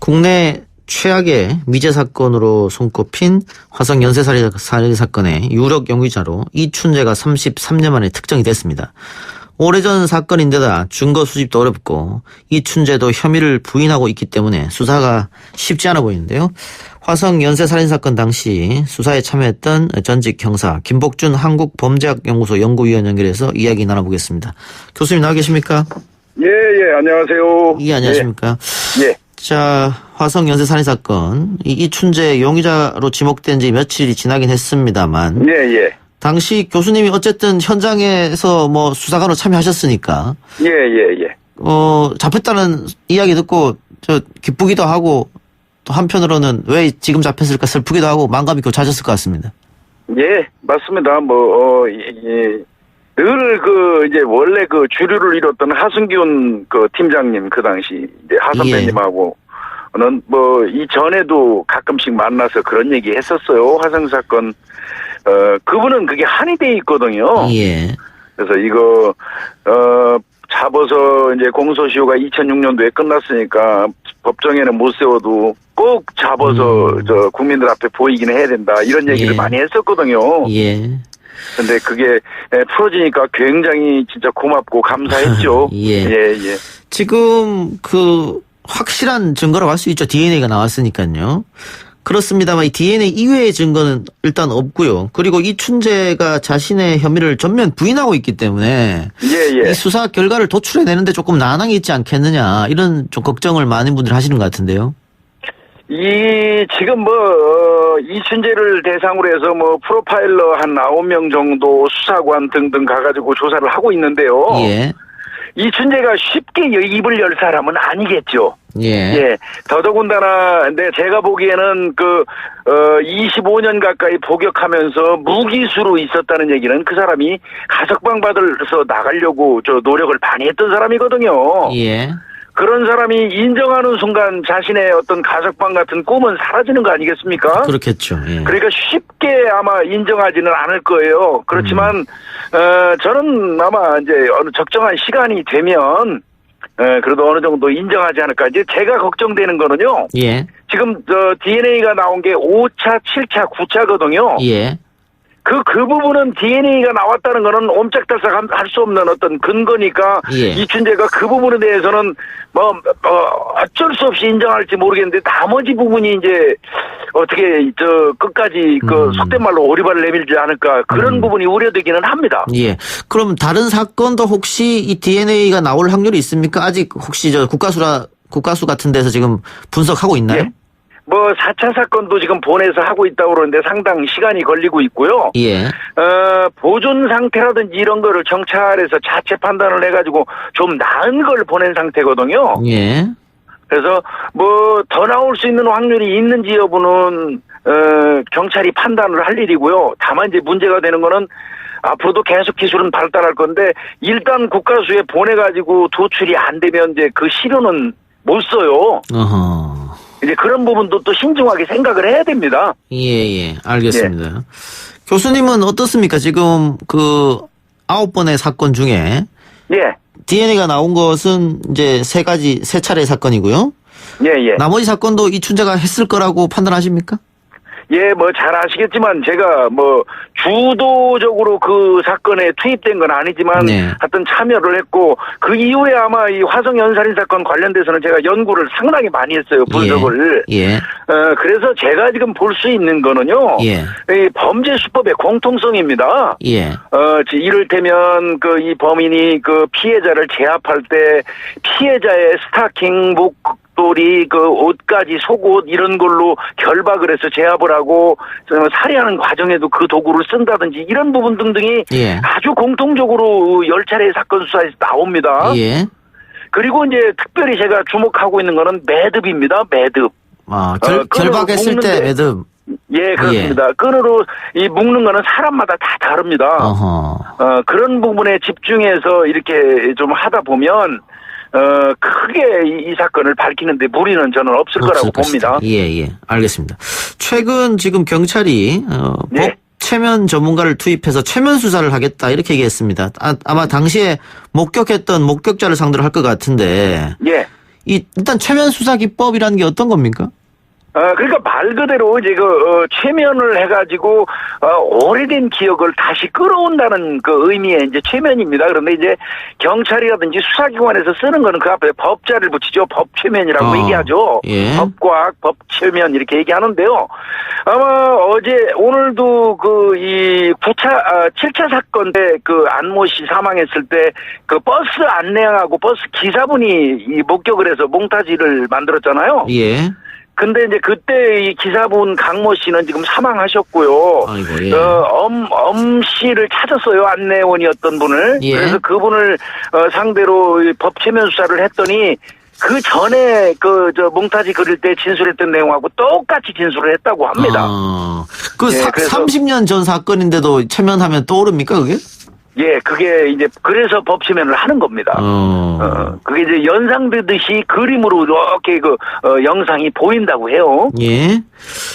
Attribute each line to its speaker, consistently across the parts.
Speaker 1: 국내 최악의 미제 사건으로 손꼽힌 화성 연쇄살인 사건의 유력 용의자로 이춘재가 33년 만에 특정이 됐습니다. 오래전 사건인데다 증거 수집도 어렵고 이춘재도 혐의를 부인하고 있기 때문에 수사가 쉽지 않아 보이는데요. 화성 연쇄살인 사건 당시 수사에 참여했던 전직 형사 김복준 한국범죄학연구소 연구위원 연결해서 이야기 나눠보겠습니다. 교수님 나와 계십니까?
Speaker 2: 예, 안녕하세요.
Speaker 1: 예, 안녕하십니까?
Speaker 2: 예.
Speaker 1: 자, 화성 연쇄살인 사건 이춘재 용의자로 지목된 지 며칠이 지나긴 했습니다만
Speaker 2: 예.
Speaker 1: 당시 교수님이 어쨌든 현장에서 뭐 수사관으로 참여하셨으니까
Speaker 2: 예.
Speaker 1: 잡혔다는 이야기 듣고 저 기쁘기도 하고 또 한편으로는 왜 지금 잡혔을까 슬프기도 하고 마음감이 교차하셨을 것 같습니다.
Speaker 2: 예, 맞습니다. 늘 이제 원래 주류를 이뤘던 하승균 팀장님 그 당시 이제 하 선배님하고는 이 전에도 가끔씩 만나서 그런 얘기 했었어요. 화성 사건. 그분은 그게 한이 돼 있거든요.
Speaker 1: 예.
Speaker 2: 그래서 이거, 잡아서 이제 공소시효가 2006년도에 끝났으니까 법정에는 못 세워도 꼭 잡아서 국민들 앞에 보이기는 해야 된다. 이런 얘기를 많이 했었거든요.
Speaker 1: 예.
Speaker 2: 근데 그게 풀어지니까 굉장히 진짜 고맙고 감사했죠.
Speaker 1: 예. 지금 확실한 증거라고 할 수 있죠. DNA가 나왔으니까요. 그렇습니다만 이 DNA 이외의 증거는 일단 없고요. 그리고 이춘재가 자신의 혐의를 전면 부인하고 있기 때문에
Speaker 2: 예.
Speaker 1: 이 수사 결과를 도출해내는데 조금 난항이 있지 않겠느냐 이런 좀 걱정을 많은 분들이 하시는 것 같은데요.
Speaker 2: 지금 이춘재를 대상으로 해서 프로파일러 한 9명 정도 수사관 등등 가가지고 조사를 하고 있는데요.
Speaker 1: 예.
Speaker 2: 이춘재가 쉽게 입을 열 사람은 아니겠죠.
Speaker 1: 예.
Speaker 2: 더더군다나, 근데 제가 보기에는 25년 가까이 복역하면서 무기수로 있었다는 얘기는 그 사람이 가석방 받아서 나가려고 노력을 많이 했던 사람이거든요.
Speaker 1: 예.
Speaker 2: 그런 사람이 인정하는 순간 자신의 어떤 가석방 같은 꿈은 사라지는 거 아니겠습니까?
Speaker 1: 그렇겠죠. 예.
Speaker 2: 그러니까 쉽게 아마 인정하지는 않을 거예요. 그렇지만, 저는 아마 이제 어느 적정한 시간이 되면, 그래도 어느 정도 인정하지 않을까. 이제 제가 걱정되는 거는요.
Speaker 1: 예.
Speaker 2: 지금 DNA가 나온 게 5차, 7차, 9차거든요.
Speaker 1: 예.
Speaker 2: 그 부분은 DNA가 나왔다는 거는 옴짝달싹 할 수 없는 어떤 근거니까
Speaker 1: 예.
Speaker 2: 이춘재가 그 부분에 대해서는 어쩔 수 없이 인정할지 모르겠는데 나머지 부분이 이제 어떻게 끝까지 속된 말로 오리발을 내밀지 않을까 그런 부분이 우려되기는 합니다.
Speaker 1: 예. 그럼 다른 사건도 혹시 이 DNA가 나올 확률이 있습니까? 아직 혹시 국가수 같은 데서 지금 분석하고 있나요?
Speaker 2: 예. 4차 사건도 지금 본에서 하고 있다고 그러는데 상당 시간이 걸리고 있고요.
Speaker 1: 예.
Speaker 2: 보존 상태라든지 이런 거를 경찰에서 자체 판단을 해가지고 좀 나은 걸 보낸 상태거든요.
Speaker 1: 예.
Speaker 2: 그래서 더 나올 수 있는 확률이 있는지 여부는 경찰이 판단을 할 일이고요. 다만 이제 문제가 되는 거는 앞으로도 계속 기술은 발달할 건데 일단 국가수에 보내가지고 도출이 안 되면 이제 그 시료는 못 써요.
Speaker 1: 어허.
Speaker 2: 이제 그런 부분도 또 신중하게 생각을 해야 됩니다.
Speaker 1: 예. 알겠습니다. 예. 교수님은 어떻습니까? 지금 9번의 사건 중에.
Speaker 2: 예.
Speaker 1: DNA가 나온 것은 이제 세 차례의 사건이고요.
Speaker 2: 예.
Speaker 1: 나머지 사건도 이춘재가 했을 거라고 판단하십니까?
Speaker 2: 예, 잘 아시겠지만 제가 주도적으로 그 사건에 투입된 건 아니지만 하여튼 참여를 했고 그 이후에 아마 이 화성 연살인 사건 관련돼서는 제가 연구를 상당히 많이 했어요. 분석을.
Speaker 1: 예.
Speaker 2: 그래서 제가 지금 볼 수 있는 거는요.
Speaker 1: 예.
Speaker 2: 이 범죄 수법의 공통성입니다.
Speaker 1: 예.
Speaker 2: 이를테면 이 범인이 피해자를 제압할 때 피해자의 스타킹, 목도리, 옷까지 속옷 이런 걸로 결박을 해서 제압을 하고 살해하는 과정에도 그 도구를 쓴다든지 이런 부분 등등이 아주 공통적으로 10차례의 사건 수사에서 나옵니다.
Speaker 1: 예.
Speaker 2: 그리고 이제 특별히 제가 주목하고 있는 거는 매듭입니다. 매듭.
Speaker 1: 결박했을 때 매듭.
Speaker 2: 예, 그렇습니다. 끈으로 묶는 거는 사람마다 다 다릅니다. 그런 부분에 집중해서 이렇게 좀 하다 보면 크게 이 사건을 밝히는데 무리는 저는 없을 거라고 봅니다.
Speaker 1: 예. 알겠습니다. 최근 지금 경찰이 법 최면 전문가를 투입해서 최면 수사를 하겠다 이렇게 얘기했습니다. 아마 당시에 목격했던 목격자를 상대로 할 것 같은데 일단 최면 수사 기법이라는 게 어떤 겁니까?
Speaker 2: 그러니까 말 그대로 이제 최면을 해가지고, 오래된 기억을 다시 끌어온다는 그 의미의 이제 최면입니다. 그런데 이제 경찰이라든지 수사기관에서 쓰는 거는 그 앞에 법자를 붙이죠. 법최면이라고 얘기하죠.
Speaker 1: 예.
Speaker 2: 법과학, 법최면 이렇게 얘기하는데요. 아마 오늘도 이 7차 사건 때 그 안모 씨 사망했을 때 그 버스 안내양하고 버스 기사분이 이 목격을 해서 몽타지를 만들었잖아요.
Speaker 1: 예.
Speaker 2: 근데 이제 그때 이 기사분 강모 씨는 지금 사망하셨고요.
Speaker 1: 아이고, 예.
Speaker 2: 엄 씨를 찾았어요. 안내원이었던 분을.
Speaker 1: 예.
Speaker 2: 그래서 그분을 상대로 법체면 수사를 했더니 그 전에 몽타지 그릴 때 진술했던 내용하고 똑같이 진술을 했다고 합니다.
Speaker 1: 그래서 30년 전 사건인데도 체면하면 떠오릅니까, 그게?
Speaker 2: 예, 그게 이제 그래서 법체면을 하는 겁니다. 그게 이제 연상되듯이 그림으로 이렇게 영상이 보인다고 해요.
Speaker 1: 예.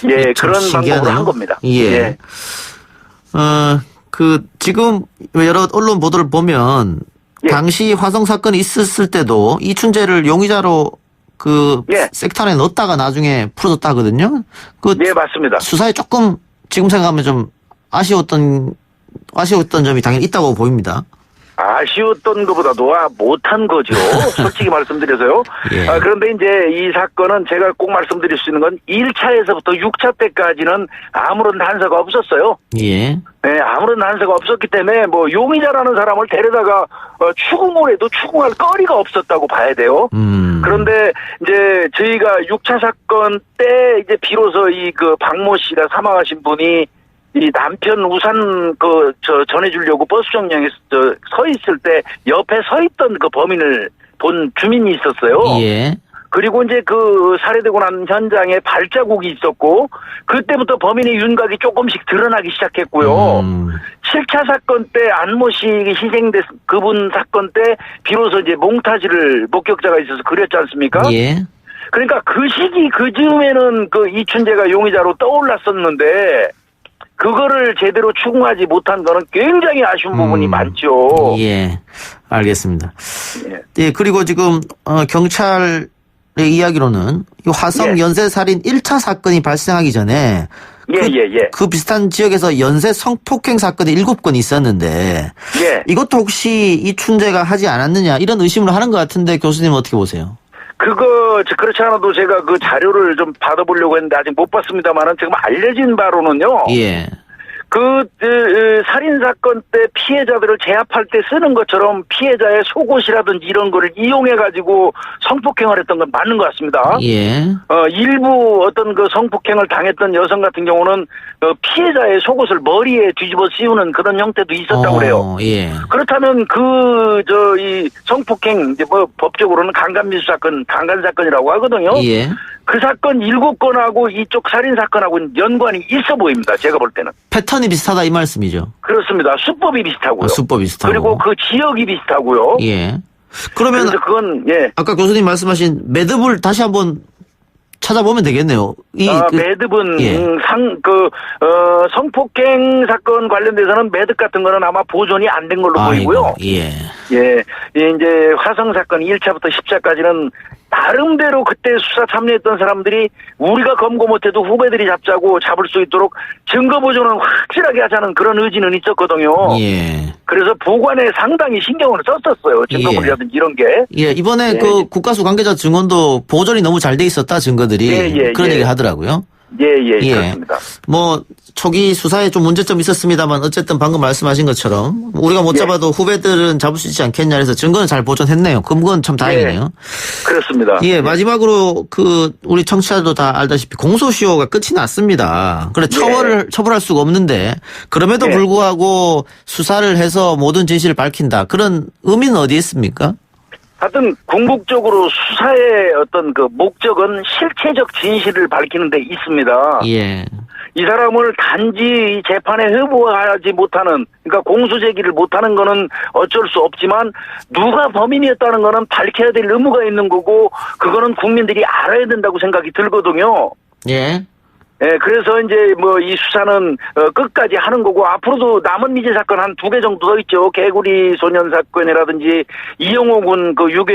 Speaker 2: 예, 그런 방법으로 한 겁니다.
Speaker 1: 예.
Speaker 2: 예.
Speaker 1: 지금 여러 언론 보도를 보면
Speaker 2: 예.
Speaker 1: 당시 화성 사건이 있었을 때도 이춘재를 용의자로
Speaker 2: 예.
Speaker 1: 섹터 안에 넣었다가 나중에 풀어줬다 하거든요.
Speaker 2: 예, 맞습니다.
Speaker 1: 수사에 조금 지금 생각하면 좀 아쉬웠던 점이 당연히 있다고 보입니다.
Speaker 2: 아쉬웠던 것보다도 못한 거죠. 솔직히 말씀드려서요.
Speaker 1: 예.
Speaker 2: 그런데 이제 이 사건은 제가 꼭 말씀드릴 수 있는 건 1차에서부터 6차 때까지는 아무런 단서가 없었어요.
Speaker 1: 예.
Speaker 2: 네, 아무런 단서가 없었기 때문에 용의자라는 사람을 데려다가 추궁을 해도 추궁할 거리가 없었다고 봐야 돼요. 그런데 이제 저희가 6차 사건 때 이제 비로소 박모 씨가 사망하신 분이 이 남편 우산 전해주려고 버스 정류장에 서 있을 때 옆에 서 있던 그 범인을 본 주민이 있었어요.
Speaker 1: 예.
Speaker 2: 그리고 이제 살해되고 난 현장에 발자국이 있었고 그때부터 범인의 윤곽이 조금씩 드러나기 시작했고요. 7차 사건 때 안모 씨 희생된 그분 사건 때 비로소 이제 몽타지를 목격자가 있어서 그렸지 않습니까?
Speaker 1: 예.
Speaker 2: 그러니까 그 시기 그즈음에는 이춘재가 용의자로 떠올랐었는데 그거를 제대로 추궁하지 못한 거는 굉장히 아쉬운 부분이 많죠.
Speaker 1: 예. 알겠습니다.
Speaker 2: 예.
Speaker 1: 예, 그리고 지금 경찰의 이야기로는 이 화성
Speaker 2: 예.
Speaker 1: 연쇄살인 1차 사건이 발생하기 전에 그 비슷한 지역에서 연쇄 성폭행 사건이 7건 있었는데
Speaker 2: 예.
Speaker 1: 이것도 혹시 이춘재가 하지 않았느냐 이런 의심을 하는 것 같은데 교수님 어떻게 보세요?
Speaker 2: 그렇지 않아도 제가 그 자료를 좀 받아보려고 했는데 아직 못 봤습니다만은 지금 알려진 바로는요.
Speaker 1: 예.
Speaker 2: 살인사건 때 피해자들을 제압할 때 쓰는 것처럼 피해자의 속옷이라든지 이런 거를 이용해가지고 성폭행을 했던 건 맞는 것 같습니다.
Speaker 1: 예.
Speaker 2: 일부 어떤 성폭행을 당했던 여성 같은 경우는 피해자의 속옷을 머리에 뒤집어 씌우는 그런 형태도 있었다고 그래요.
Speaker 1: 예.
Speaker 2: 그렇다면 이 성폭행, 이제 법적으로는 강간사건이라고 하거든요.
Speaker 1: 예.
Speaker 2: 그 사건 7건하고 이쪽 살인사건하고는 연관이 있어 보입니다. 제가 볼 때는.
Speaker 1: 패턴이 비슷하다 이 말씀이죠.
Speaker 2: 그렇습니다. 수법이 비슷하고요.
Speaker 1: 수법이 비슷하고.
Speaker 2: 그리고 그 지역이 비슷하고요.
Speaker 1: 예. 그러면
Speaker 2: 그래서 그건
Speaker 1: 아까 교수님 말씀하신 매듭을 다시 한번 찾아보면 되겠네요.
Speaker 2: 매듭은
Speaker 1: 예.
Speaker 2: 성폭행 사건 관련돼서는 매듭 같은 거는 아마 보존이 안 된 걸로 보이고요.
Speaker 1: 예.
Speaker 2: 예, 이제 화성 사건 1차부터 10차까지는 나름대로 그때 수사 참여했던 사람들이 우리가 검거 못해도 후배들이 잡을 수 있도록 증거 보존은 확실하게 하자는 그런 의지는 있었거든요.
Speaker 1: 예.
Speaker 2: 그래서 보관에 상당히 신경을 썼었어요. 증거물이라든지 이런 게.
Speaker 1: 예, 이번에 국가수 관계자 증언도 보존이 너무 잘 돼 있었다 증거들이 그런 얘기 하더라고요.
Speaker 2: 예, 그렇습니다.
Speaker 1: 초기 수사에 좀 문제점이 있었습니다만 어쨌든 방금 말씀하신 것처럼 우리가 못 잡아도 후배들은 잡을 수 있지 않겠냐 해서 증거는 잘 보존했네요. 그건 참 다행이네요.
Speaker 2: 그렇습니다.
Speaker 1: 예, 마지막으로 우리 청취자도 다 알다시피 공소시효가 끝이 났습니다. 그래 처벌할 수가 없는데 그럼에도 불구하고 수사를 해서 모든 진실을 밝힌다. 그런 의미는 어디에 있습니까?
Speaker 2: 하여튼 궁극적으로 수사의 어떤 목적은 실체적 진실을 밝히는 데 있습니다.
Speaker 1: 예.
Speaker 2: 이 사람을 단지 재판에 회부하지 못하는, 그러니까 공소 제기를 못하는 거는 어쩔 수 없지만 누가 범인이었다는 거는 밝혀야 될 의무가 있는 거고 그거는 국민들이 알아야 된다고 생각이 들거든요.
Speaker 1: 예.
Speaker 2: 예, 그래서 이제 뭐 이 수사는 끝까지 하는 거고 앞으로도 남은 미제 사건 한 2개 정도 더 있죠. 개구리 소년 사건이라든지 이영호 군 그 유괴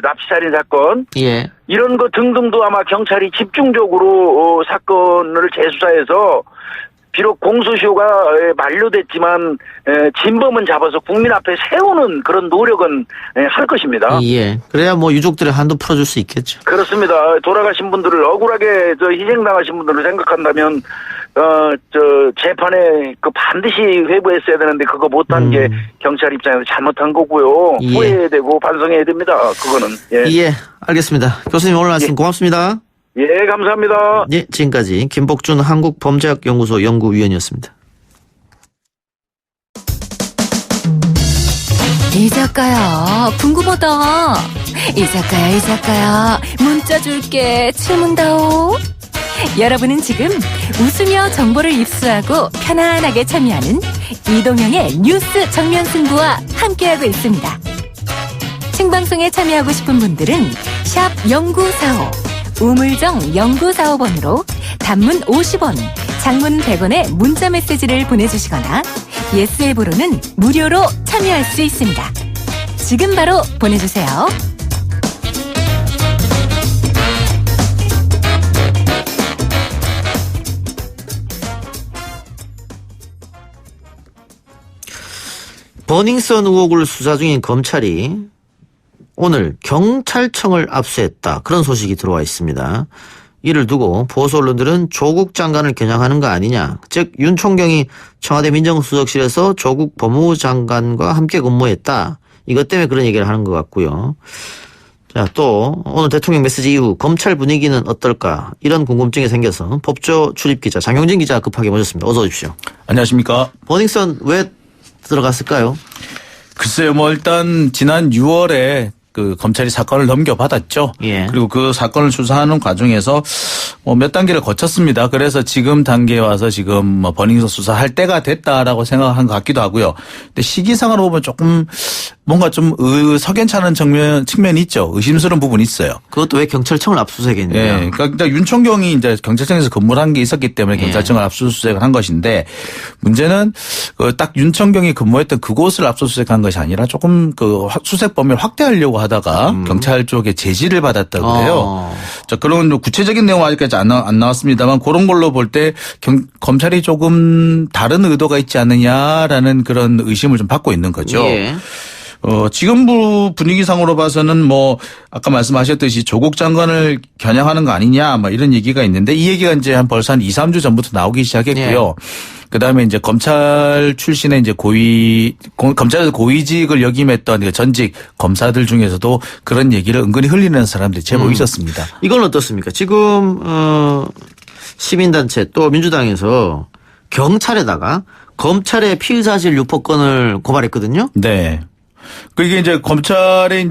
Speaker 2: 납치살인 사건.
Speaker 1: 예.
Speaker 2: 이런 거 등등도 아마 경찰이 집중적으로 사건을 재수사해서 비록 공소시효가 만료됐지만 진범은 잡아서 국민 앞에 세우는 그런 노력은 할 것입니다.
Speaker 1: 예. 그래야 뭐 유족들의 한도 풀어줄 수 있겠죠.
Speaker 2: 그렇습니다. 돌아가신 분들을 억울하게 희생당하신 분들을 생각한다면 재판에 그 반드시 회부했어야 되는데 그거 못한 게 경찰 입장에서 잘못한 거고요.
Speaker 1: 예.
Speaker 2: 후회되고 반성해야 됩니다. 그거는.
Speaker 1: 예. 알겠습니다. 교수님 오늘 말씀 고맙습니다.
Speaker 2: 예, 감사합니다.
Speaker 1: 예, 지금까지 김복준 한국범죄학연구소 연구위원이었습니다.
Speaker 3: 이 작가야, 궁금하다. 이 작가야, 문자 줄게, 질문다오. 여러분은 지금 웃으며 정보를 입수하고 편안하게 참여하는 이동형의 뉴스 정면 승부와 함께하고 있습니다. 생방송에 참여하고 싶은 분들은 샵 0945, 우물정 0945번으로 단문 50원, 장문 100원의 문자 메시지를 보내주시거나 예스 앱으로는 무료로 참여할 수 있습니다. 지금 바로 보내주세요.
Speaker 1: 버닝썬 의혹을 수사 중인 검찰이 오늘 경찰청을 압수했다. 그런 소식이 들어와 있습니다. 이를 두고 보수 언론들은 조국 장관을 겨냥하는 거 아니냐. 즉 윤 총경이 청와대 민정수석실에서 조국 법무부 장관과 함께 근무했다. 이것 때문에 그런 얘기를 하는 것 같고요. 자, 또 오늘 대통령 메시지 이후 검찰 분위기는 어떨까. 이런 궁금증이 생겨서 법조 출입기자 장영진 기자 급하게 모셨습니다. 어서 오십시오.
Speaker 4: 안녕하십니까.
Speaker 1: 버닝썬 왜 들어갔을까요?
Speaker 4: 글쎄요, 뭐 일단 지난 6월에 그 검찰이 사건을 넘겨받았죠.
Speaker 1: 예.
Speaker 4: 그리고 그 사건을 수사하는 과정에서 뭐 몇 단계를 거쳤습니다. 그래서 지금 단계에 와서 지금 뭐 버닝썬 수사할 때가 됐다라고 생각한 것 같기도 하고요. 근데 시기상으로 보면 조금 뭔가 좀 석연찮은 측면이 있죠. 의심스러운 부분이 있어요.
Speaker 1: 그것도 왜 경찰청을 압수수색했느냐.
Speaker 4: 예. 그러니까 윤 총경이 이제 경찰청에서 근무를 한 게 있었기 때문에 경찰청을 압수수색을 한 것인데 문제는 딱 윤 총경이 근무했던 그곳을 압수수색한 것이 아니라 조금 그 수색 범위를 확대하려고 하다가 경찰 쪽에 제지를 받았다고 해요. 자, 그런 구체적인 내용은 아직까지 안 나왔습니다만 그런 걸로 볼 때 검찰이 조금 다른 의도가 있지 않느냐라는 그런 의심을 좀 받고 있는 거죠.
Speaker 1: 예.
Speaker 4: 지금 분위기상으로 봐서는 뭐 아까 말씀하셨듯이 조국 장관을 겨냥하는 거 아니냐 뭐 이런 얘기가 있는데 이 얘기가 이제 벌써 한 2, 3주 전부터 나오기 시작했고요.
Speaker 1: 예.
Speaker 4: 그다음에 이제 검찰 출신의 이제 검찰에서 고위직을 역임했던 전직 검사들 중에서도 그런 얘기를 은근히 흘리는 사람들이 제법 있었습니다.
Speaker 1: 이건 어떻습니까? 지금 시민단체 또 민주당에서 경찰에다가 검찰의 피의사실 유포건을 고발했거든요.
Speaker 4: 네. 그게 이제 검찰의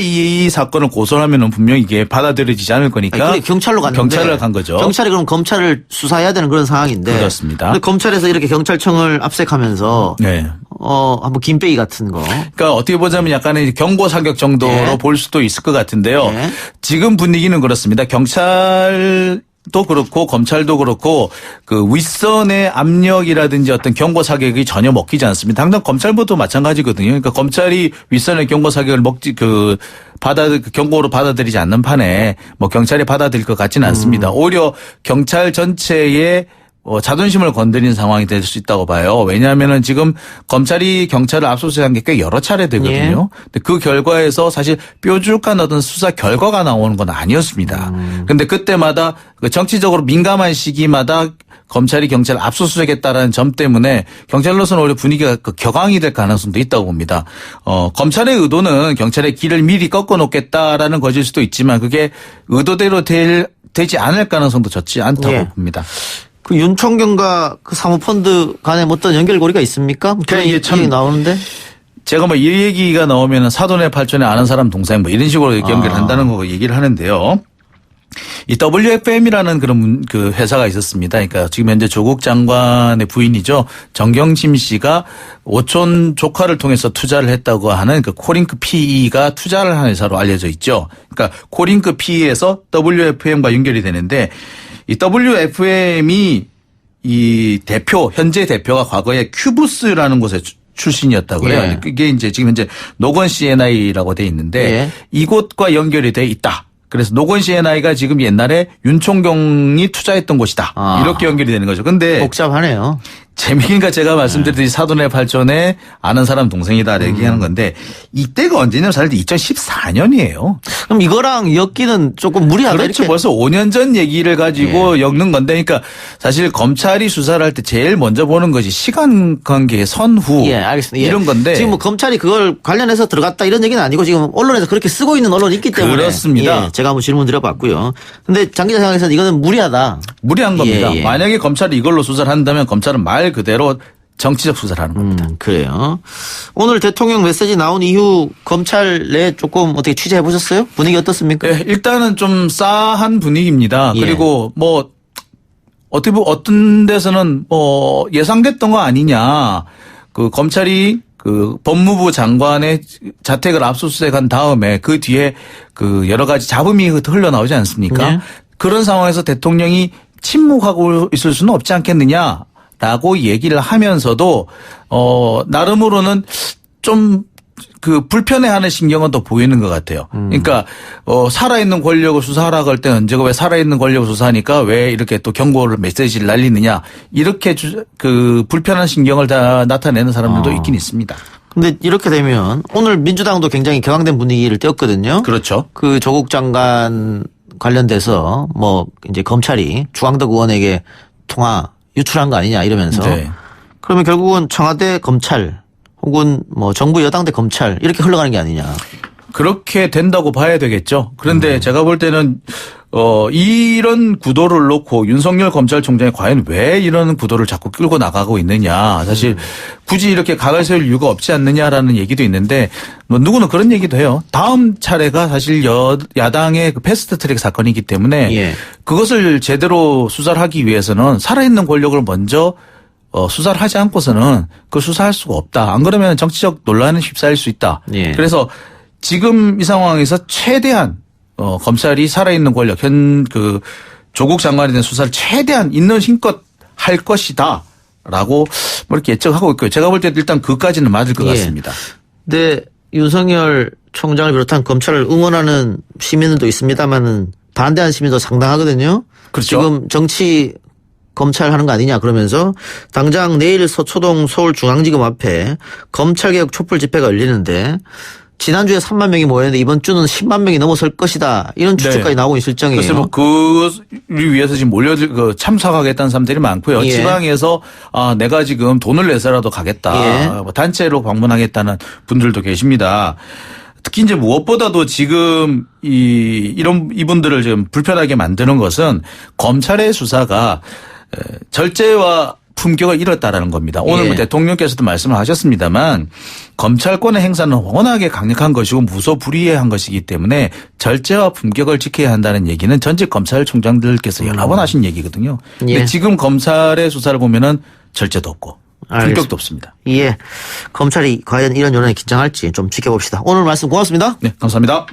Speaker 4: 이 사건을 고소하면은 분명히 이게 받아들여지지 않을 거니까.
Speaker 1: 아니, 경찰로 갔는데.
Speaker 4: 경찰을 간 거죠.
Speaker 1: 경찰이 그럼 검찰을 수사해야 되는 그런 상황인데.
Speaker 4: 그렇습니다.
Speaker 1: 근데 검찰에서 이렇게 경찰청을 압색하면서.
Speaker 4: 네.
Speaker 1: 한번 김빼기 같은 거.
Speaker 4: 그러니까 어떻게 보자면 약간의 경고 사격 정도로
Speaker 1: 예.
Speaker 4: 볼 수도 있을 것 같은데요.
Speaker 1: 예.
Speaker 4: 지금 분위기는 그렇습니다. 경찰도 그렇고 검찰도 그렇고 그 윗선의 압력이라든지 어떤 경고 사격이 전혀 먹히지 않습니다. 당장 검찰부터 마찬가지거든요. 그러니까 검찰이 윗선의 경고 사격을 경고로 받아들이지 않는 판에 뭐 경찰이 받아들일 것 같지는 않습니다. 오히려 경찰 전체의 자존심을 건드린 상황이 될 수 있다고 봐요. 왜냐하면은 지금 검찰이 경찰을 압수수색한 게 꽤 여러 차례 되거든요. 근데 그 결과에서 사실 뾰족한 어떤 수사 결과가 나오는 건 아니었습니다. 그런데 그때마다 정치적으로 민감한 시기마다 검찰이 경찰을 압수수색했다라는 점 때문에 경찰로서는 오히려 분위기가 격앙이 될 가능성도 있다고 봅니다. 검찰의 의도는 경찰의 길을 미리 꺾어놓겠다라는 것일 수도 있지만 그게 의도대로 되지 않을 가능성도 적지 않다고
Speaker 1: 예.
Speaker 4: 봅니다.
Speaker 1: 그 윤총경과 그 사모펀드 간에 어떤 연결고리가 있습니까? 그런
Speaker 4: 이게 참
Speaker 1: 얘기 나오는데.
Speaker 4: 제가 뭐 이 얘기가 나오면 사돈의 팔촌에 아는 사람 동생 뭐 이런 식으로 연결한다는 거 얘기를 하는데요. 이 WFM이라는 그런 그 회사가 있었습니다. 그러니까 지금 현재 조국 장관의 부인이죠. 정경심 씨가 오촌 조카를 통해서 투자를 했다고 하는 그 코링크 PE가 투자를 한 회사로 알려져 있죠. 그러니까 코링크 PE에서 WFM과 연결이 되는데 이 WFM이 이 현재 대표가 과거에 큐브스라는 곳에 출신이었다고 해요.
Speaker 1: 예.
Speaker 4: 그게 이제 지금 현재 노건 CNI라고 돼 있는데
Speaker 1: 예.
Speaker 4: 이곳과 연결이 돼 있다. 그래서 노건 CNI가 지금 옛날에 윤총경이 투자했던 곳이다.
Speaker 1: 아.
Speaker 4: 이렇게 연결이 되는 거죠. 근데
Speaker 1: 복잡하네요.
Speaker 4: 재미있는 제가 말씀드렸듯이 사돈의 팔촌에 아는 사람 동생이다 얘기하는 건데 이때가 언제냐면 사실 2014년이에요.
Speaker 1: 그럼 이거랑 엮기는 조금 무리하다.
Speaker 4: 그렇죠.
Speaker 1: 이렇게.
Speaker 4: 벌써 5년 전 얘기를 가지고 엮는 건데 그러니까 사실 검찰이 수사를 할 때 제일 먼저 보는 것이 시간 관계 선후
Speaker 1: 예, 알겠습니다. 예.
Speaker 4: 이런 건데
Speaker 1: 지금 뭐 검찰이 그걸 관련해서 들어갔다 이런 얘기는 아니고 지금 언론에서 그렇게 쓰고 있는 언론이 있기 때문에
Speaker 4: 그렇습니다.
Speaker 1: 예, 제가 한번 질문 드려봤고요. 근데 장 기자 생각해서는 이거는 무리하다.
Speaker 4: 무리한 겁니다.
Speaker 1: 예.
Speaker 4: 만약에 검찰이 이걸로 수사를 한다면 검찰은 말 그대로 정치적 수사를 하는 겁니다.
Speaker 1: 그래요. 오늘 대통령 메시지 나온 이후 검찰 내 조금 어떻게 취재해 보셨어요? 분위기 어떻습니까?
Speaker 4: 네, 일단은 좀 싸한 분위기입니다.
Speaker 1: 예.
Speaker 4: 그리고 뭐 어떻게 보면 어떤 데서는 뭐 예상됐던 거 아니냐. 그 검찰이 그 법무부 장관의 자택을 압수수색한 다음에 그 뒤에 그 여러 가지 잡음이 흘러나오지 않습니까?
Speaker 1: 네.
Speaker 4: 그런 상황에서 대통령이 침묵하고 있을 수는 없지 않겠느냐라고 얘기를 하면서도 나름으로는 좀 그 불편해하는 신경은 또 보이는 것 같아요. 그러니까 살아있는 권력을 수사하라고 할 때 언제가 왜 살아있는 권력을 수사하니까 왜 이렇게 또 경고를 메시지를 날리느냐 이렇게 그 불편한 신경을 다 나타내는 사람들도 있긴 있습니다.
Speaker 1: 근데 이렇게 되면 오늘 민주당도 굉장히 격앙된 분위기를 띄웠거든요.
Speaker 4: 그렇죠.
Speaker 1: 그 조국 장관 관련돼서 뭐 이제 검찰이 주광덕 의원에게 통화 유출한 거 아니냐 이러면서
Speaker 4: 네.
Speaker 1: 그러면 결국은 청와대 검찰 혹은 뭐 정부 여당대 검찰 이렇게 흘러가는 게 아니냐.
Speaker 4: 그렇게 된다고 봐야 되겠죠. 그런데 제가 볼 때는 이런 구도를 놓고 윤석열 검찰총장이 과연 왜 이런 구도를 자꾸 끌고 나가고 있느냐. 사실 굳이 이렇게 각을 세울 이유가 없지 않느냐라는 얘기도 있는데 뭐 누구는 그런 얘기도 해요. 다음 차례가 사실 야당의 그 패스트트랙 사건이기 때문에
Speaker 1: 예.
Speaker 4: 그것을 제대로 수사를 하기 위해서는 살아있는 권력을 먼저 수사를 하지 않고서는 그 수사할 수가 없다. 안 그러면 정치적 논란은 휩싸일 수 있다.
Speaker 1: 예.
Speaker 4: 그래서 지금 이 상황에서 최대한 검찰이 살아있는 권력 그 조국 장관에 대한 수사를 최대한 있는 힘껏 할 것이다라고 뭐 이렇게 예측하고 있고요. 제가 볼 때 일단 그까지는 맞을 것
Speaker 1: 예.
Speaker 4: 같습니다.
Speaker 1: 근데 윤석열 총장을 비롯한 검찰을 응원하는 시민들도 있습니다만은 반대하는 시민도 상당하거든요.
Speaker 4: 그렇죠.
Speaker 1: 지금 정치 검찰 하는 거 아니냐 그러면서 당장 내일 서초동 서울중앙지검 앞에 검찰개혁 촛불 집회가 열리는데 지난주에 3만 명이 모였는데 이번 주는 10만 명이 넘어설 것이다. 이런 추측까지
Speaker 4: 네.
Speaker 1: 나오고 있을 정이에요.
Speaker 4: 그래서 뭐 그를 위해서 지금 참석하겠다는 사람들이 많고요.
Speaker 1: 예.
Speaker 4: 지방에서 내가 지금 돈을 내서라도 가겠다.
Speaker 1: 예.
Speaker 4: 뭐 단체로 방문하겠다는 분들도 계십니다. 특히 이제 무엇보다도 지금 이분들을 좀 불편하게 만드는 것은 검찰의 수사가 절제와 품격을 잃었다라는 겁니다. 오늘
Speaker 1: 예.
Speaker 4: 뭐 대통령께서도 말씀을 하셨습니다만 검찰권의 행사는 워낙에 강력한 것이고 무소불위한 것이기 때문에 절제와 품격을 지켜야 한다는 얘기는 전직 검찰총장들께서 여러 번 하신 얘기거든요. 근데
Speaker 1: 예.
Speaker 4: 지금 검찰의 수사를 보면은 절제도 없고
Speaker 1: 알겠습니다.
Speaker 4: 품격도 없습니다.
Speaker 1: 예. 검찰이 과연 이런 여론에 긴장할지 좀 지켜봅시다. 오늘 말씀 고맙습니다.
Speaker 4: 네, 감사합니다.